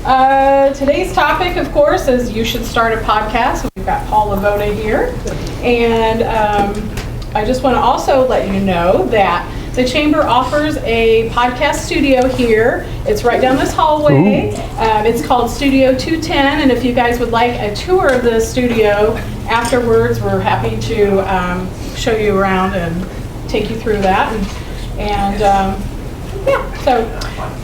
Today's topic, of course, is you should start a podcast. We've got Paul LaVota here. And I just want to also let you know that the Chamber offers a podcast studio here. It's right down this hallway. It's called Studio 210. And if you guys would like a tour of the studio afterwards, we're happy to show you around and take you through that.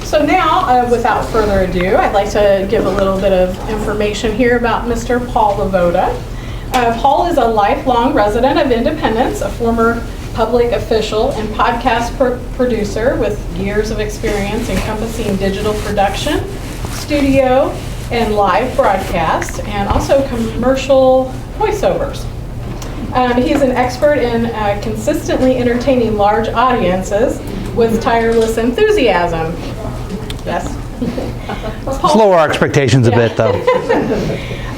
So now, without further ado, I'd like to give a little bit of information here about Mr. Paul LaVota. Paul is a lifelong resident of Independence, a former public official and podcast producer with years of experience encompassing digital production, studio, and live broadcast, and also commercial voiceovers. He's an expert in consistently entertaining large audiences with tireless enthusiasm. Yes. Let's lower our expectations a bit, though.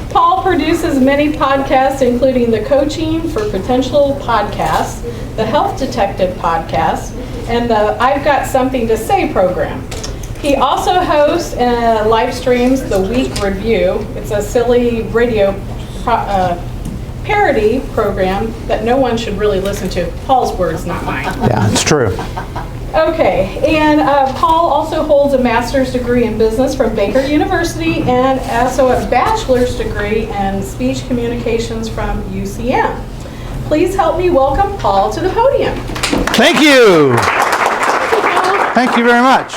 Paul produces many podcasts, including the Coaching for Potential podcast, the Health Detective podcast, and the I've Got Something to Say program. He also hosts and live streams the Week Review. It's a silly radio parody program that no one should really listen to. Paul's words, not mine. Yeah, it's true. Okay, and Paul also holds a master's degree in business from Baker University and also a bachelor's degree in speech communications from UCM. Please help me welcome Paul to the podium. Thank you. Thank you very much.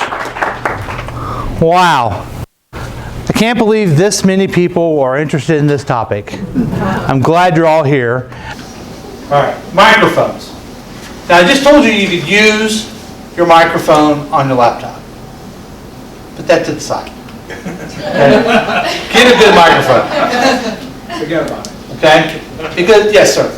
Wow. I can't believe this many people are interested in this topic. I'm glad you're all here. All right, microphones. Now, I just told you you could use your microphone on your laptop. Put that to the side. Okay? Get a good microphone. Forget about it. Okay? Because, yes, sir.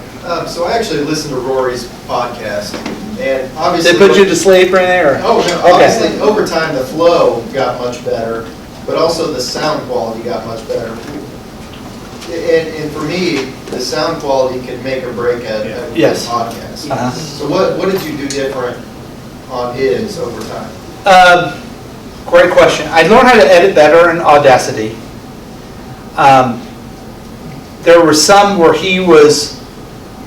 So I actually listened to Rory's podcast, and obviously... They put you to sleep right there? Oh, no, obviously, over time, the flow got much better, but also the sound quality got much better. And for me, the sound quality could make or break a Yes. podcast. Uh-huh. So what did you do different on his over time? Great question. I learned how to edit better in Audacity. There were some where he would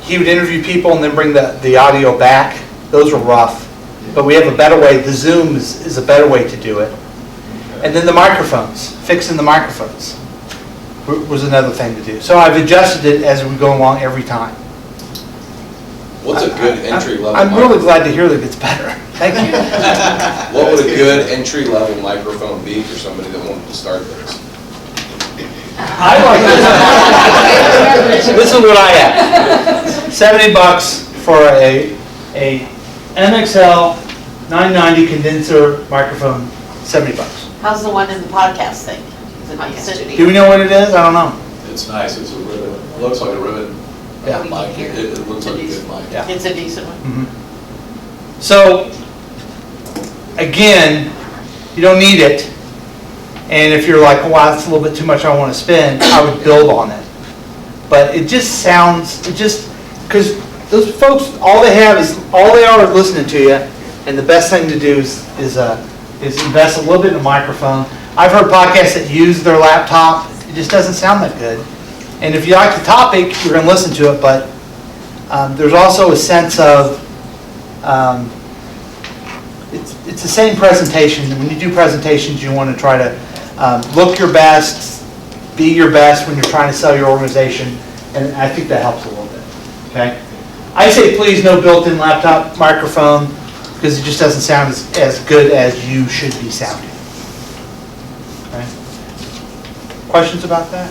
interview people and then bring the audio back. Those were rough. But we have a better way. The Zoom is a better way to do it. And then the microphones, fixing the microphones was another thing to do. So I've adjusted it as we go along every time. What's a good entry-level I'm microphone? really glad to hear that it's better. Thank you. What would a good entry-level microphone be for somebody that wanted to start theirs? I like this. This is what I have. $70 for a MXL 990 condenser microphone. $70. How's the one in the podcast thing? The podcast Do we know what it is? I don't know. It's nice. It's a ribbon. It looks like a ribbon. Yeah. Mic. It looks like a good mic. Yeah. It's a decent one. Mm-hmm. So, again, you don't need it. And if you're like, wow, that's a little bit too much I want to spend, I would build on it. But it just sounds, because those folks, all they are listening to you, and the best thing to do is invest a little bit in a microphone. I've heard podcasts that use their laptop. It just doesn't sound that good. And if you like the topic, you're going to listen to it, but there's also a sense of, it's the same presentation. When you do presentations, you want to try to look your best, be your best when you're trying to sell your organization, and I think that helps a little bit, okay? I say please no built-in laptop microphone, because it just doesn't sound as good as you should be sounding. Okay? Questions about that?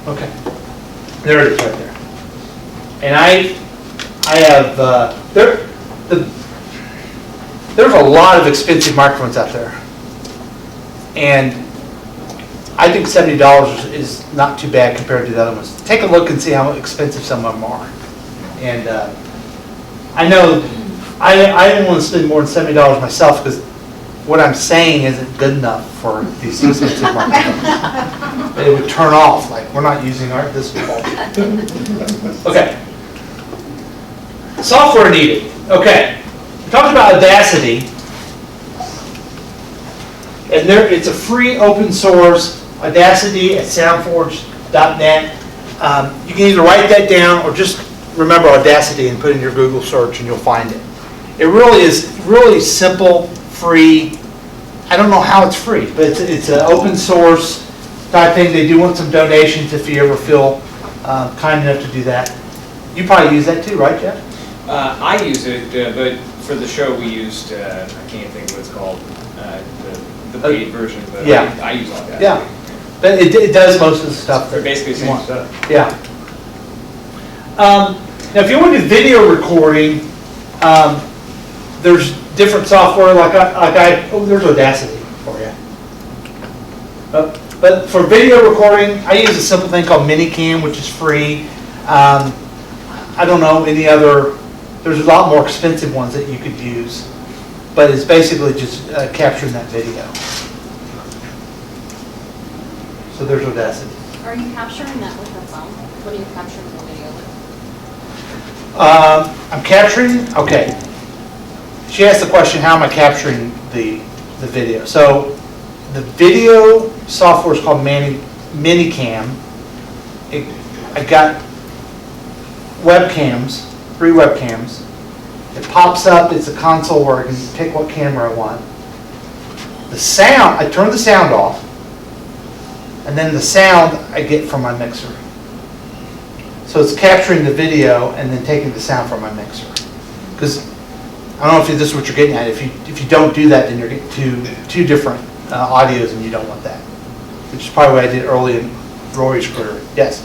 Okay. There it is right there. And I have, there's a lot of expensive microphones out there. And I think $70 is not too bad compared to the other ones. Take a look and see how expensive some of them are. And I know I don't want to spend more than $70 myself because what I'm saying isn't good enough for these expensive microphones. It would turn off, like we're not using this bulb. Okay. Software needed. Okay. We talked about Audacity. And it's a free open source, Audacity at soundforge.net. You can either write that down or just remember Audacity and put in your Google search and you'll find it. It really is really simple, free. I don't know how it's free, but it's an open source type thing. They do want some donations if you ever feel kind enough to do that. You probably use that too, right, Jeff? I use it, but for the show we used, I can't think of what it's called, the paid version, but Yeah. I use all that. Yeah. But it does most of the stuff. They're basically the you same want. stuff. Yeah. Now, if you want to do video recording, there's different software. There's Audacity for you. But for video recording, I use a simple thing called Minicam, which is free. I don't know any other. There's a lot more expensive ones that you could use, but it's basically just capturing that video. So there's Audacity. Are you capturing that with a phone? What are you capturing the video with? I'm capturing, okay. She asked the question, how am I capturing the video? So the video software is called Minicam. I got webcams, 3 webcams. It pops up, it's a console where I can pick what camera I want. The sound, I turn the sound off, and then the sound I get from my mixer. So it's capturing the video and then taking the sound from my mixer. Because I don't know if this is what you're getting at. If you don't do that, then you're getting two different audios, and you don't want that. Which is probably what I did early in Rory's career. Yes.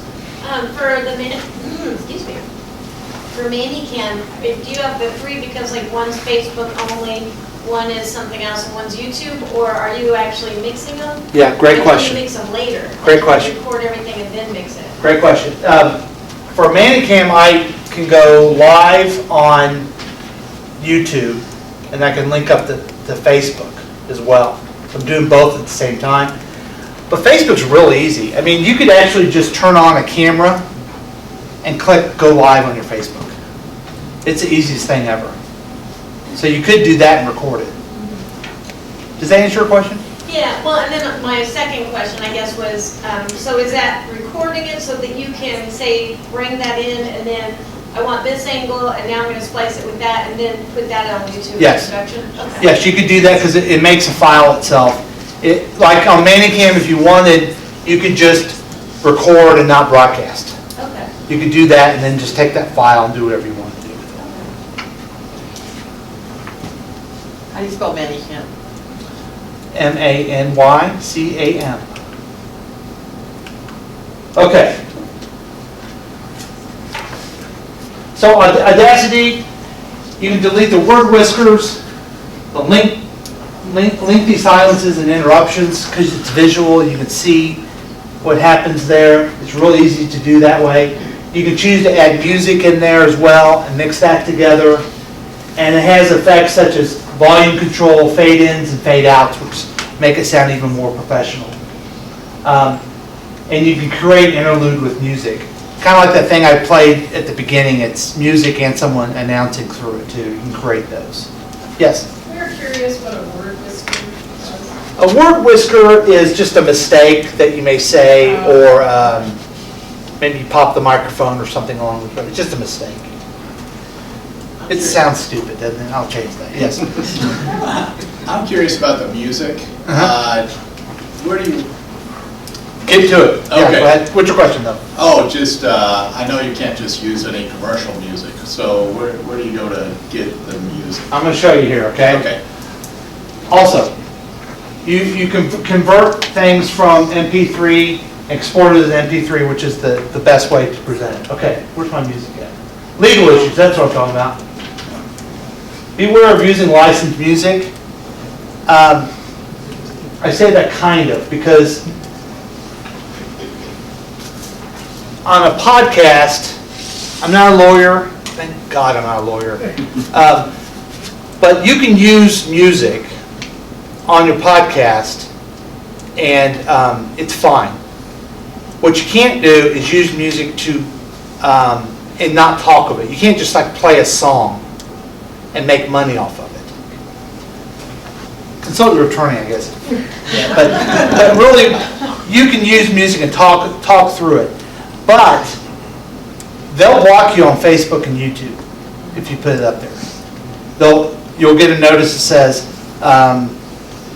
For the excuse me. For Minicam, do you have the 3 because like one's Facebook only, one is something else, and one's YouTube, or are you actually mixing them? Yeah, great Or question. do you mix them later? Great Like, question. Record everything and then mix it. Great question. For Minicam, I can go live on YouTube, and I can link up to Facebook as well. So I'm doing both at the same time. But Facebook's really easy. I mean, you could actually just turn on a camera and click go live on your Facebook. It's the easiest thing ever. So you could do that and record it. Does that answer your question? Yeah, well, and then my second question, I guess, was, so is that recording it so that you can say, bring that in, and then I want this angle, and now I'm going to splice it with that, and then put that on YouTube Yes. production? Okay. Yes, you could do that because it makes a file itself. Like on Minicam, if you wanted, you could just record and not broadcast. Okay. You could do that and then just take that file and do whatever you want to do with How do you spell Manicam? it. Manycam. Okay. So Audacity, you can delete the word whiskers, the lengthy silences and interruptions because it's visual. You can see what happens there. It's really easy to do that way. You can choose to add music in there as well and mix that together. And it has effects such as volume control, fade-ins and fade-outs, which make it sound even more professional. And you can create an interlude with music. Kind of like that thing I played at the beginning. It's music and someone announcing through it too. You can create those. Yes? We're curious what a word whisker does. A word whisker is just a mistake that you may say, or maybe you pop the microphone or something along with it. It's just a mistake. It sounds stupid, doesn't it? I'll change that. Yes. I'm curious about the music. Where do you? Get to it. Yeah, Okay. go ahead. What's your question, though? Oh, just I know you can't just use any commercial music. So where do you go to get the music? I'm going to show you here. Okay. Okay. Also, you can convert things from MP3, export it as MP3, which is the best way to present it. Okay. Where's my music at? Legal issues. That's what I'm talking about. Beware of using licensed music. I say that kind of because on a podcast, I'm not a lawyer. Thank God I'm not a lawyer. But you can use music on your podcast, and it's fine. What you can't do is use music to and not talk of it. You can't just like play a song and make money off of it. consult your attorney, I guess. But really, you can use music and talk through it. But they'll block you on Facebook and YouTube if you put it up there. You'll get a notice that says,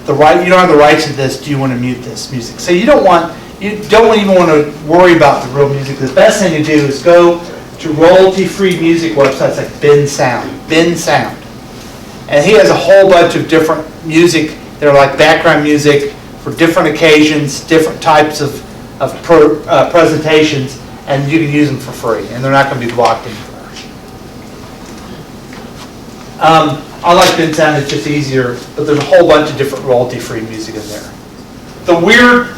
you don't have the rights to this, do you want to mute this music? So you don't even want to worry about the real music. The best thing to do is go to royalty-free music websites like Ben Sound. And he has a whole bunch of different music. They're like background music for different occasions, different types of presentations, and you can use them for free, and they're not going to be blocked anymore. I like Ben Sound, it's just easier, but there's a whole bunch of different royalty-free music in there. The weird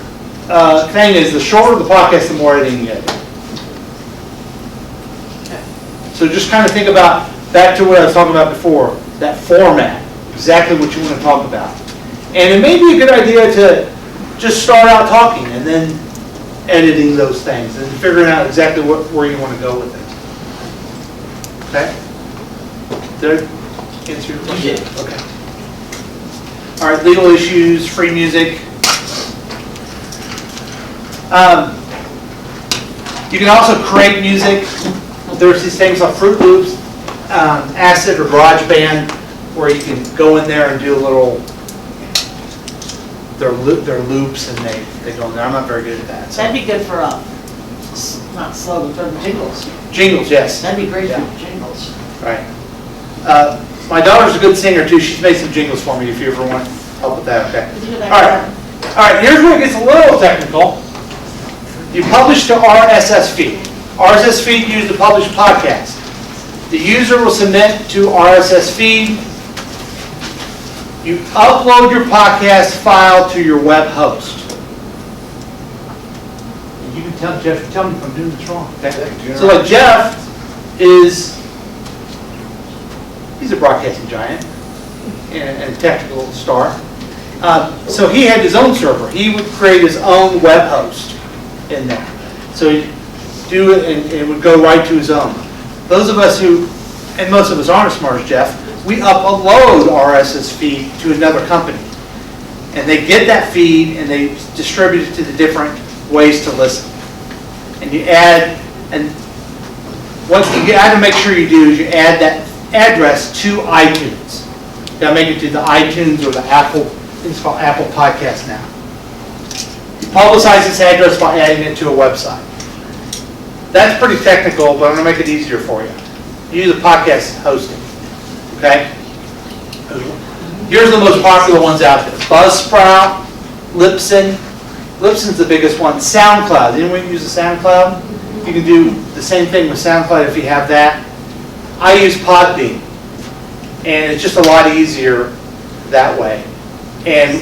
thing is, the shorter the podcast, the more editing you get. So just kind of think about, back to what I was talking about before, that format, exactly what you want to talk about. And it may be a good idea to just start out talking and then editing those things and figuring out exactly where you want to go with it. Okay? Did I answer your question? Yeah. Okay. All right, legal issues, free music. You can also create music. There's these things like Fruit Loops, Acid or GarageBand, where you can go in there and do a little, their loops, and they go in there. I'm not very good at that. So. That'd be good for, not slow, but for jingles. Jingles, yes. That'd be great Yeah. for jingles. Right. My daughter's a good singer too. She's made some jingles for me if you ever want help with that. Okay. Could you do that? All right. Here's where it gets a little technical. You publish to RSS feed. RSS feed used to publish podcasts. The user will submit to RSS feed. You upload your podcast file to your web host. And you can tell Jeff, tell me if I'm doing this wrong. Okay? So like Jeff he's a broadcasting giant and a technical star. So he had his own server. He would create his own web host in there. So he'd do it and it would go right to his own. Those of us who, and most of us aren't as smart as Jeff, we upload RSS feed to another company. And they get that feed and they distribute it to the different ways to listen. And you add, and what you got to make sure you do is you add that address to iTunes. You got to make it to the iTunes or the Apple, it's called Apple Podcast now. You publicize this address by adding it to a website. That's pretty technical, but I'm going to make it easier for you. Use a podcast hosting. Okay? Here's the most popular ones out there. Buzzsprout, Libsyn. Libsyn's the biggest one. SoundCloud. Anyone use a SoundCloud? You can do the same thing with SoundCloud if you have that. I use Podbean. And it's just a lot easier that way. And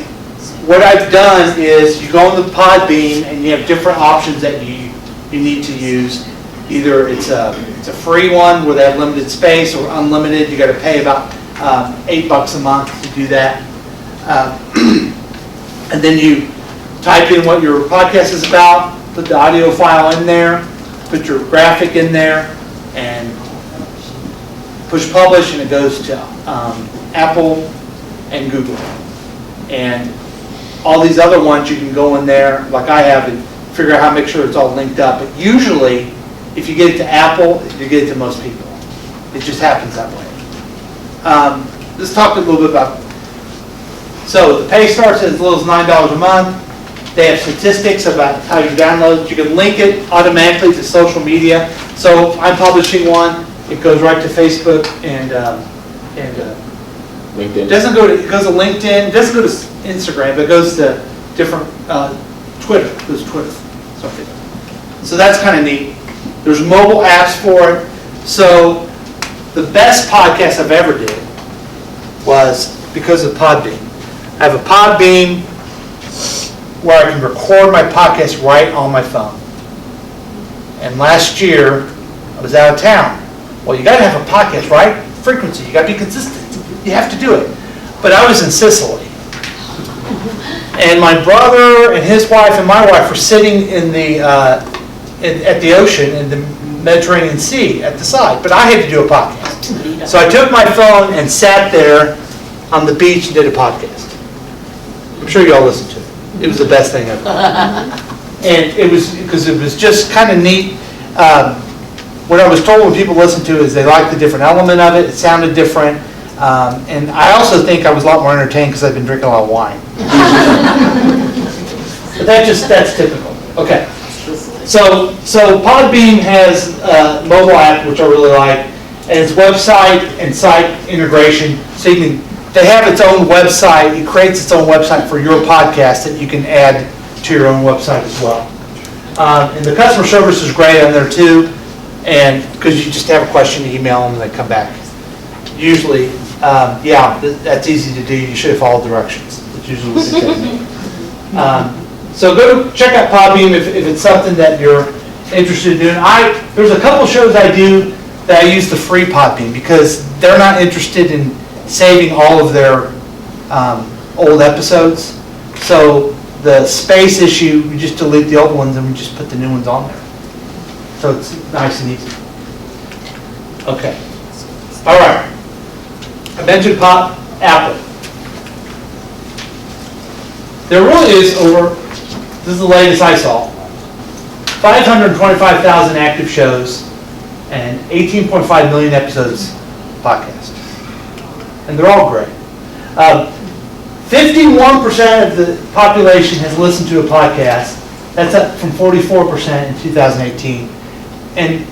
what I've done is you go into Podbean and you have different options that you need to use. Either it's a free one where they have limited space, or unlimited. You got to pay about $8 a month to do that. And then you type in what your podcast is about, put the audio file in there, put your graphic in there, and push publish, and it goes to Apple and Google. And all these other ones, you can go in there, like I have, and figure out how to make sure it's all linked up. But usually, if you get it to Apple, you get it to most people. It just happens that way. Let's talk a little bit about, so the pay starts at as little as $9 a month. They have statistics about how you download it. You can link it automatically to social media. So if I'm publishing one, it goes right to Facebook and LinkedIn. it goes to LinkedIn. It doesn't go to Instagram, but it goes to different Twitter. It goes to Twitter. Something. So that's kind of neat. There's mobile apps for it. So the best podcast I've ever did was because of Podbean. I have a Podbean where I can record my podcast right on my phone. And last year, I was out of town. Well, you got to have a podcast, right? Frequency. You got to be consistent. You have to do it. But I was in Sicily. And my brother and his wife and my wife were sitting in the at the ocean in the Mediterranean Sea at the side. But I had to do a podcast. So I took my phone and sat there on the beach and did a podcast. I'm sure you all listened to it. It was the best thing ever. And it was, because it was just kind of neat. What I was told when people listened to it is they liked the different element of it. It sounded different. And I also think I was a lot more entertained because I've been drinking a lot of wine. But that's typical. Okay. So Podbean has a mobile app, which I really like, and it's website and site integration. So they have its own website. It creates its own website for your podcast that you can add to your own website as well. And the customer service is great on there too, and because you just have a question, you email them and they come back. Usually, that's easy to do. You should have followed directions. That's usually what they say. So go check out Podbean if it's something that you're interested in doing. There's a couple shows I do that I use the free Podbean because they're not interested in saving all of their old episodes. So the space issue, we just delete the old ones and we just put the new ones on there. So it's nice and easy. Okay. All right. I mentioned Apple. There really is this is the latest I saw, 525,000 active shows and 18.5 million episodes podcast. And they're all great. 51% of the population has listened to a podcast. That's up from 44% in 2018. And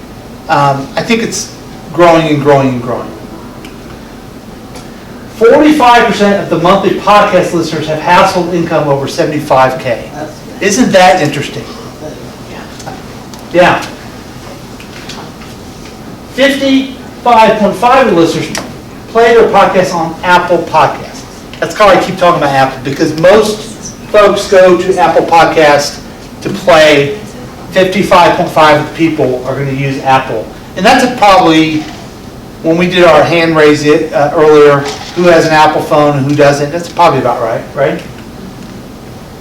I think it's growing and growing and growing. 45% of the monthly podcast listeners have household income over $75K. Isn't that interesting? Yeah. 55.5% of the listeners play their podcasts on Apple Podcasts. That's how I keep talking about Apple, because most folks go to Apple Podcasts to play. 55.5% of the people are going to use Apple. And that's probably, when we did our hand raise it earlier, who has an Apple phone and who doesn't, that's probably about right?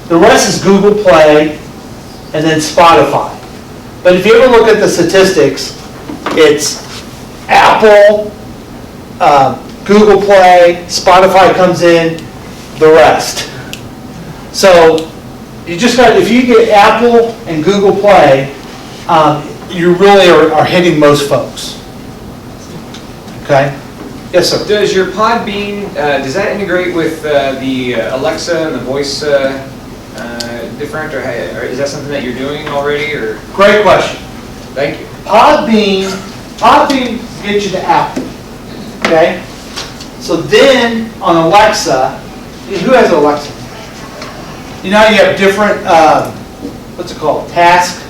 The rest is Google Play and then Spotify. But if you ever look at the statistics, it's Apple, Google Play, Spotify comes in, the rest. So you just got, if you get Apple and Google Play, you really are hitting most folks. Okay? Yes, sir. Does your Podbean, does that integrate with the Alexa and the voice different, or is that something that you're doing already? Or Great question. Thank you. Podbean gets you to Apple. Okay? So then on Alexa, who has Alexa? You know you have different, what's it called? Task?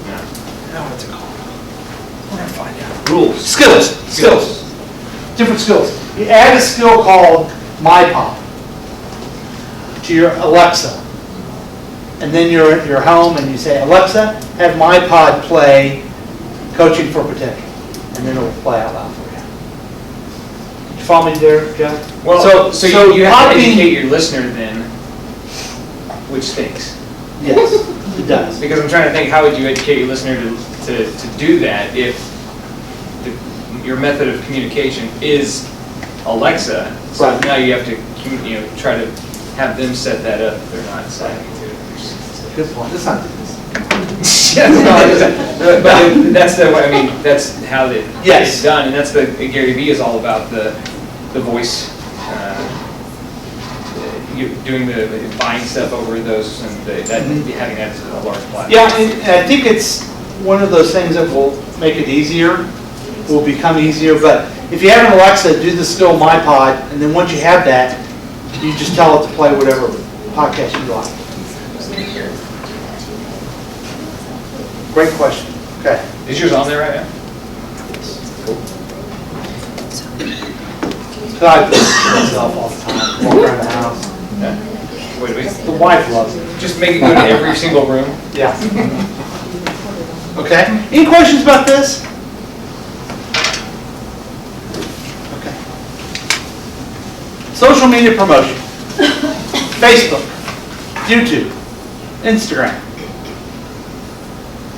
No, what's it called? We're going to find out. Rules. Skills. Different skills. You add a skill called MyPod to your Alexa. And then you're at your home and you say, Alexa, have MyPod play Coaching for Potential. And then it'll play out loud for you. Did you follow me there, Jeff? Well, so you have to educate your listener then, which stinks. Yes, it does. Because I'm trying to think, how would you educate your listener to do that if your method of communication is Alexa? So Right. now you have to try to have them set that up if they're not savvy to it. Good point. It's not Yeah, no, but that's the way, that's how Yes. it's done, and that's the Gary Vee is all about the voice, doing the buying stuff over those and having that as a large platform. Yeah, and I think it's one of those things that will make it easier, will become easier, but if you have an Alexa, do the skill MyPod, and then once you have that, you just tell it to play whatever podcast you like. Great question. Okay. Is yours on there right now? So I put myself all the time, walk around the house. Yeah. Wait. The wife loves it. Just make it go to every single room. Yeah. Okay. Any questions about this? Okay. Social media promotion. Facebook, YouTube, Instagram.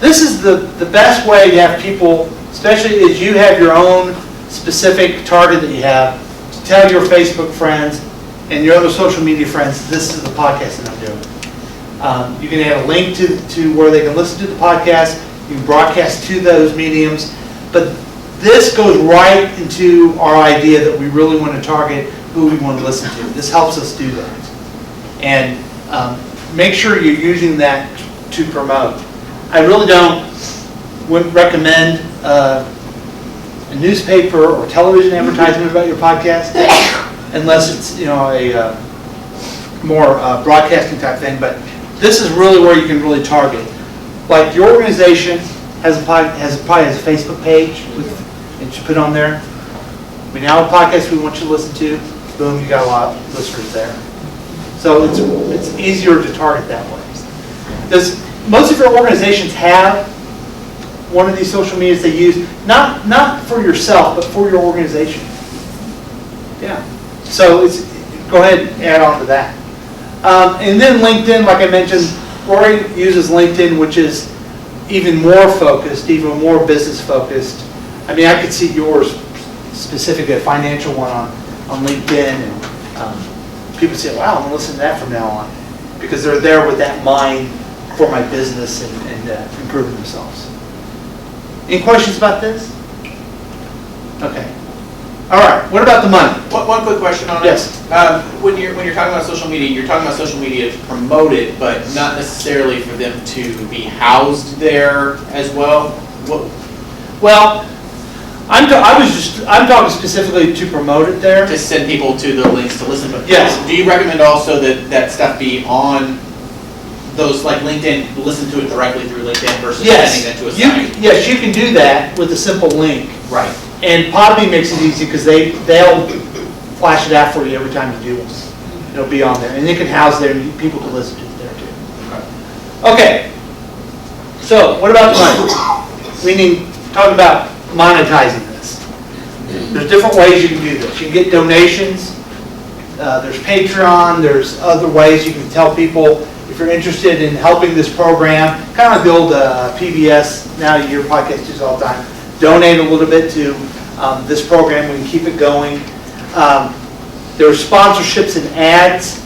This is the best way to have people, especially as you have your own specific target that you have, to tell your Facebook friends, and your other social media friends, this is the podcast that I'm doing. You can add a link to where they can listen to the podcast. You can broadcast to those mediums. But this goes right into our idea that we really want to target who we want to listen to. This helps us do that. And make sure you're using that to promote. I really wouldn't recommend a newspaper or television advertisement about your podcast unless it's a more broadcasting type thing. But this is really where you can really target. Like your organization probably has a Facebook page and you put on there. We now have a podcast we want you to listen to. Boom, you got a lot of listeners there. So it's easier to target that way. Does most of your organizations have one of these social medias they use? Not for yourself, but for your organization. Yeah. So go ahead and add on to that. And then LinkedIn, like I mentioned, Rory uses LinkedIn, which is even more focused, even more business focused. I mean, I could see yours, specifically a financial one on LinkedIn, and people say, wow, I'm going to listen to that from now on, because they're there with that mind for my business and improving themselves. Any questions about this? Okay. All right. What about the money? One quick question on it. Yes. When you're talking about social media, you're talking about social media to promote it, but not necessarily for them to be housed there as well. Well, I'm talking specifically to promote it there. To send people to the links to listen to. Yes. Do you recommend also that stuff be on those, like LinkedIn, listen to it directly through LinkedIn versus sending that to a site? Yes, you can do that with a simple link. Right. And Podbean makes it easy because they'll flash it out for you every time you do it. It'll be on there, and it can house there, and people can listen to it there too. Okay. So what about the money? We need to talk about monetizing this. There's different ways you can do this. You can get donations. There's Patreon. There's other ways you can tell people if you're interested in helping this program. Kind of like the old PBS. Now you hear podcasts just all the time. Donate a little bit to this program. We can keep it going. There are sponsorships and ads.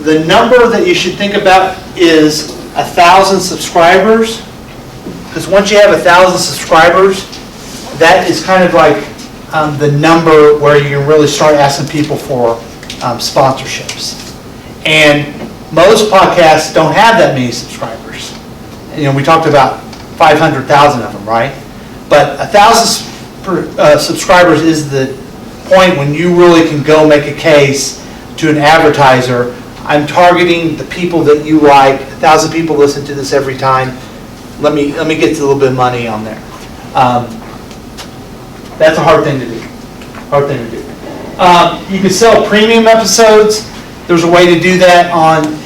The number that you should think about is 1,000 subscribers. Because once you have 1,000 subscribers, that is kind of like the number where you can really start asking people for sponsorships. And most podcasts don't have that many subscribers. We talked about 500,000 of them, right? But 1,000 subscribers is the point when you really can go make a case to an advertiser. I'm targeting the people that you like. 1,000 people listen to this every time. Let me get a little bit of money on there. That's a hard thing to do. You can sell premium episodes. There's a way to do that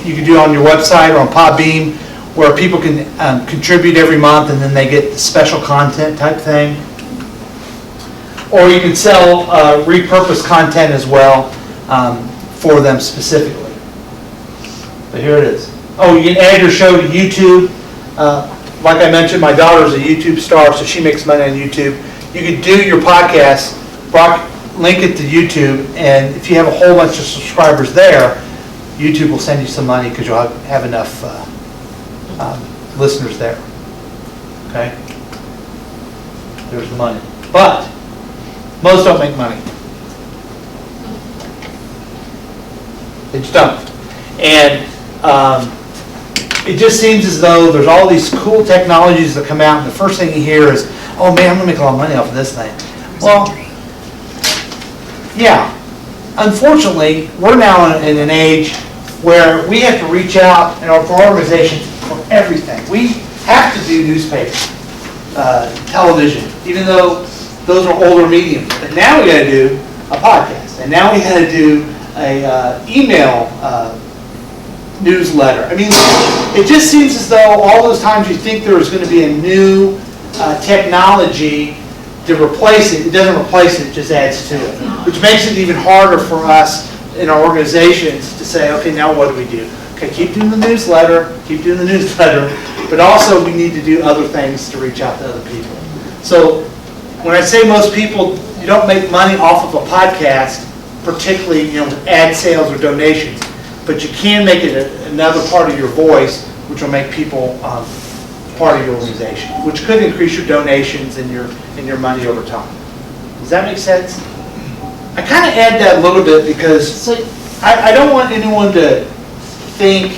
you can do it on your website or on Podbean, where people can contribute every month and then they get the special content type thing. Or you can sell repurposed content as well for them specifically. But here it is. Oh, you can add your show to YouTube. Like I mentioned, my daughter's a YouTube star, so she makes money on YouTube. You could do your podcast, link it to YouTube, and if you have a whole bunch of subscribers there, YouTube will send you some money because you'll have enough listeners there. Okay? There's the money. But most don't make money. They just don't. And it just seems as though there's all these cool technologies that come out, and the first thing you hear is, oh man, I'm going to make a lot of money off of this thing. Well, yeah. Unfortunately, we're now in an age where we have to reach out for our organizations for everything. We have to do newspaper, television, even though those are older mediums. But now we got to do a podcast, and now we got to do a email newsletter. I mean, it just seems as though all those times you think there was going to be a new technology to replace it, it doesn't replace it, it just adds to it. Which makes it even harder for us in our organizations to say, okay, now what do we do? Okay, keep doing the newsletter, but also we need to do other things to reach out to other people. So when I say most people, you don't make money off of a podcast, particularly, with ad sales or donations, but you can make it another part of your voice, which will make people part of your organization, which could increase your donations and your money over time. Does that make sense? I kind of add that a little bit because I don't want anyone to think,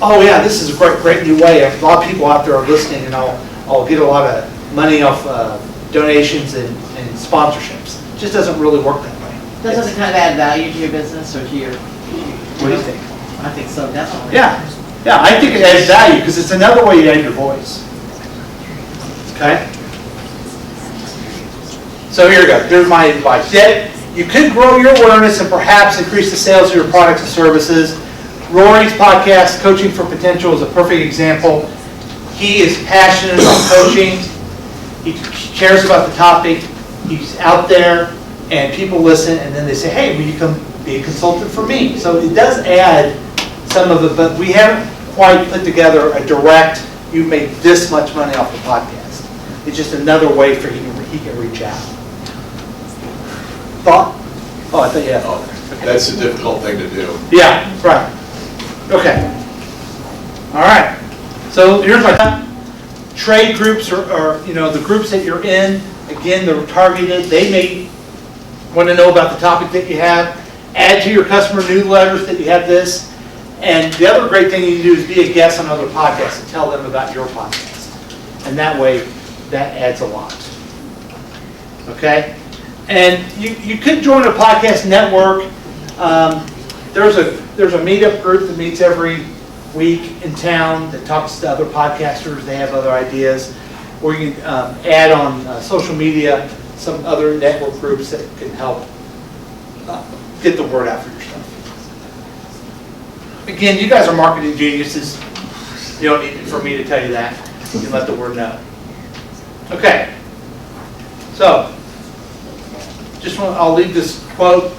oh yeah, this is a great new way. A lot of people out there are listening, and I'll get a lot of money off donations and sponsorships. It just doesn't really work that way. That doesn't kind of add value to your business or to your... What do you think? I think so, definitely. Yeah, I think it adds value because it's another way you add your voice. Okay? So here we go. Here's my advice. You could grow your awareness and perhaps increase the sales of your products and services. Rory's podcast, Coaching for Potential, is a perfect example. He is passionate about coaching. He cares about the topic. He's out there, and people listen, and then they say, hey, will you come be a consultant for me? So it does add some of it, but we haven't quite put together a direct, you made this much money off the podcast. It's just another way for he can reach out. Thought? Oh, I thought you had a thought. Okay. That's a difficult thing to do. Yeah, right. Okay. All right. So here's my trade groups or the groups that you're in. Again, they're targeted. They may want to know about the topic that you have. Add to your customer newsletters that you have this. And the other great thing you can do is be a guest on other podcasts and tell them about your podcast. And that way, that adds a lot. Okay? And you could join a podcast network. There's a meetup group that meets every week in town that talks to other podcasters. They have other ideas. Or you can add on social media some other network groups that can help get the word out for your stuff. Again, you guys are marketing geniuses. You don't need for me to tell you that. You can let the word know. Okay. So, I'll leave this quote.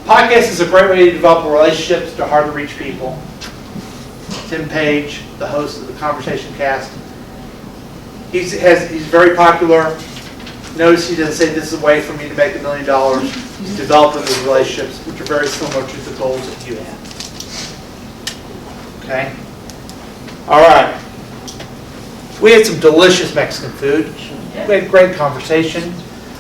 Podcast is a great way to develop relationships to hard to reach people. Tim Page, the host of the Conversation Cast, he's very popular. Notice he doesn't say this is a way for me to make $1 million. He's developing those relationships, which are very similar to the goals that you have. Okay? All right. We had some delicious Mexican food. We had great conversation.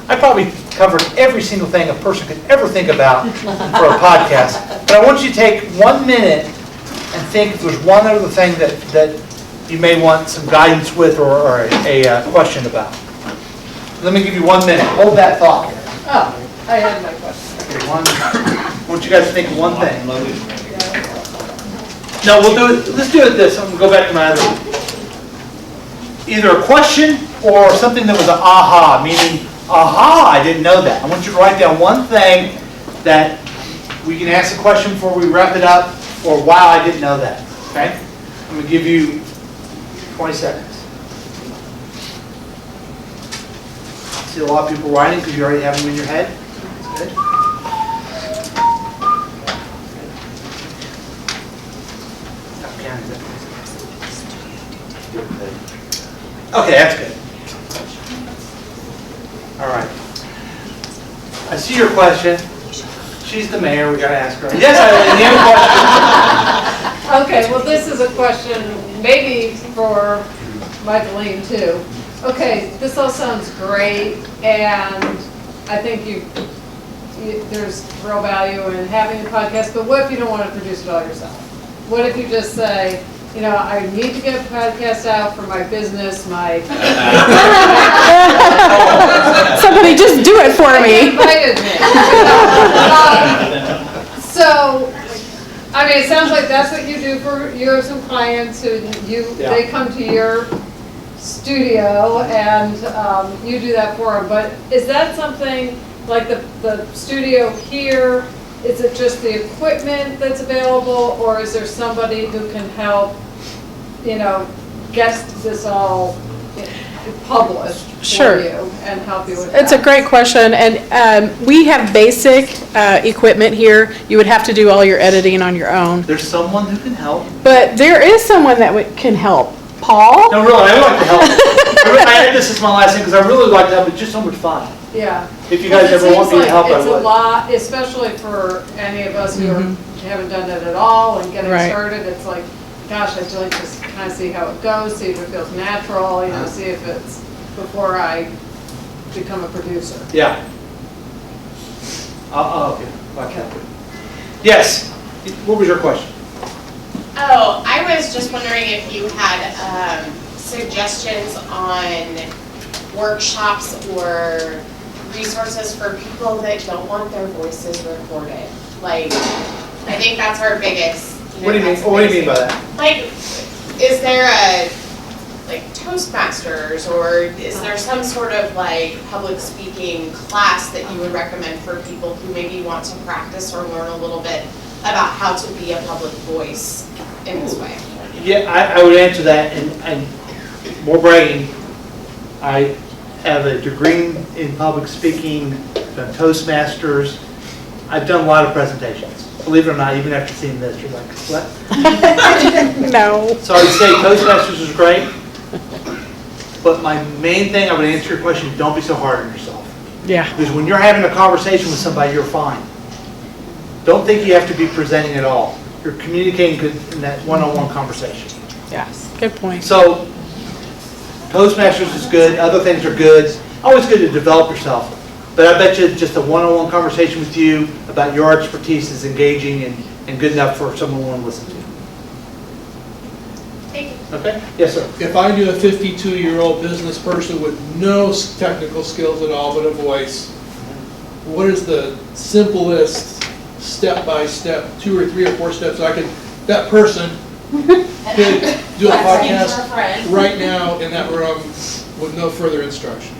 I probably covered every single thing a person could ever think about for a podcast. But I want you to take 1 minute and think if there's one other thing that you may want some guidance with or a question about. Let me give you 1 minute. Hold that thought. Oh, I had my question. Okay, I want you guys to think of one thing. No, we'll do it. Let's do it this. I'm going to go back to my other. Either a question or something that was an aha, meaning, aha, I didn't know that. I want you to write down one thing that we can ask a question before we wrap it up, or wow, I didn't know that. Okay? I'm going to give you 20 seconds. See a lot of people writing because you already have them in your head. That's good. Okay, that's good. All right. I see your question. She's the mayor. We got to ask her. Yes, any other question? Okay, well, this is a question maybe for Michaeline too. Okay, this all sounds great, and I think there's real value in having a podcast, but what if you don't want to produce it all yourself? What if you just say, I need to get a podcast out for my business, my... Somebody just do it for me. Invited me. So, it sounds like that's what you do you have some clients who they come to your studio and you do that for them, but is that something like the studio here? Is it just the equipment that's available, or is there somebody who can help, get this all published for you and help you with that? It's a great question, and we have basic equipment here. You would have to do all your editing on your own. There's someone who can help. But there is someone that can help. Paul? No, really, I would like to help. I add this as my last thing because I really like to help. It's just so much fun. Yeah. If you guys ever want me to help, I It's a would. lot, especially for any of us who haven't done it at all and getting Right. started, it's like, gosh, I'd like to kind of see how it goes, see if it feels natural, you know, see if it's, before I become a producer. Yeah. Okay. Yes. What was your question? Oh, I was just wondering if you had suggestions on workshops or resources for people that don't want their voices recorded. Like, I think that's our biggest. What do you mean? What do you mean by that? Like, is there a, like, Toastmasters, or is there some sort of like public speaking class that you would recommend for people who maybe want to practice or learn a little bit about how to be a public voice in this way? Yeah, I would answer that, and more bragging, I have a degree in public speaking, done Toastmasters. I've done a lot of presentations. Believe it or not, even after seeing this, you're like, what? No. So I would say Toastmasters is great, but my main thing, I would answer your question, don't be so hard on yourself. Yeah. Because when you're having a conversation with somebody, you're fine. Don't think you have to be presenting at all. You're communicating good in that one-on-one conversation. Yes. Good point. So, Toastmasters is good, other things are good. Always good to develop yourself. But I bet you just a one-on-one conversation with you about your expertise is engaging and good enough for someone to want to listen to. Thank you. Okay? Yes, sir. If I knew a 52-year-old business person with no technical skills at all but a voice, what is the simplest step-by-step, 2 or 3 or 4 steps that person could do a podcast right now in that room with no further instruction?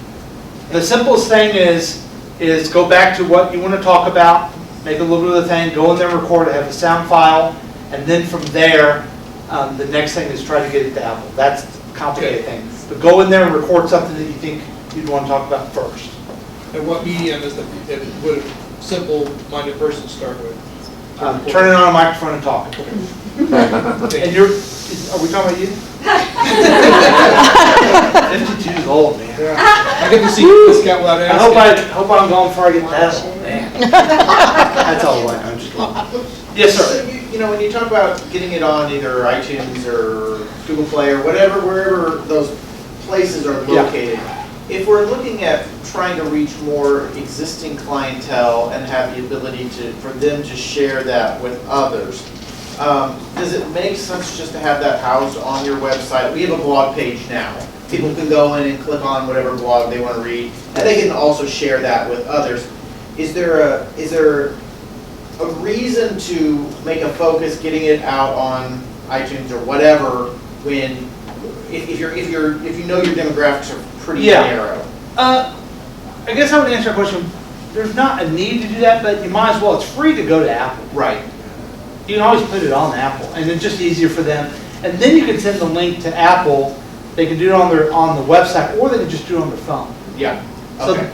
The simplest thing is go back to what you want to talk about, make a little bit of the thing, go in there, record it, have a sound file, and then from there, the next thing is try to get it to Apple. That's the complicated thing. But go in there and record something that you think you'd want to talk about first. And what medium would a simple-minded person start with? Turning on a microphone and talking. And are we talking about you? 52 is old, man. Yeah. I get to see this cat without asking. I hope I'm gone before I get that old, man. That's all right. I'm just kidding. Yes, sir. So you know, when you talk about getting it on either iTunes or Google Play or whatever, wherever those places are located, if we're looking at trying to reach more existing clientele and have the ability for them to share that with others, does it make sense just to have that housed on your website? We have a blog page now. People can go in and click on whatever blog they want to read, and they can also share that with others. Is there a reason to make a focus getting it out on iTunes or whatever when if you know your demographics are pretty narrow? I guess I would answer your question. There's not a need to do that, but you might as well. It's free to go to Apple. Right. You can always put it on Apple, and it's just easier for them. And then you can send the link to Apple. They can do it on the website, or they can just do it on their phone. Yeah. So Okay.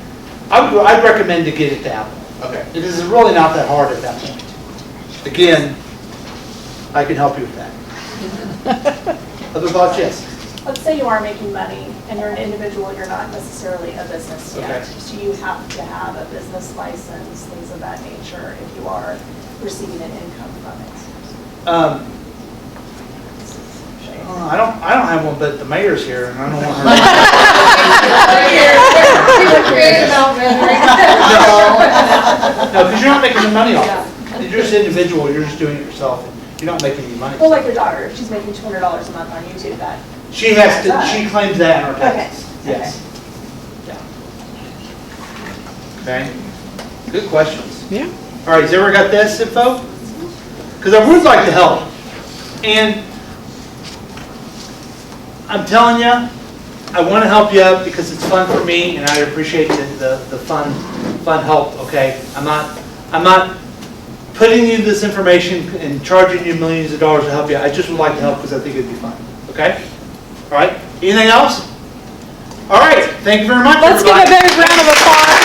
I'd recommend to get it to Apple. Okay. Because it's really not that hard at that point. Again, I can help you with that. Other thoughts? Yes. Let's say you are making money and you're an individual, you're not necessarily a business yet. Okay. So you have to have a business license, things of that nature, if you are receiving an income from it. I don't have one, but the mayor's here, and I don't want her. No, because you're not making the money off it. You're just individual, you're just doing it yourself, and you're not making any money. Well, like your daughter, if she's making $200 a month on YouTube, that. She has to, she claims that in her taxes. Okay. Yes. Yeah. Okay. Good questions. Yeah. All right, has everyone got this info? Because I would like to help. And I'm telling you, I want to help you out because it's fun for me, and I appreciate the fun help. Okay, I'm not putting you this information and charging you millions of dollars to help you. I just would like to help because I think it'd be fun. Okay. All right. Anything else? All right. Thank you very much. Let's give a big round of applause.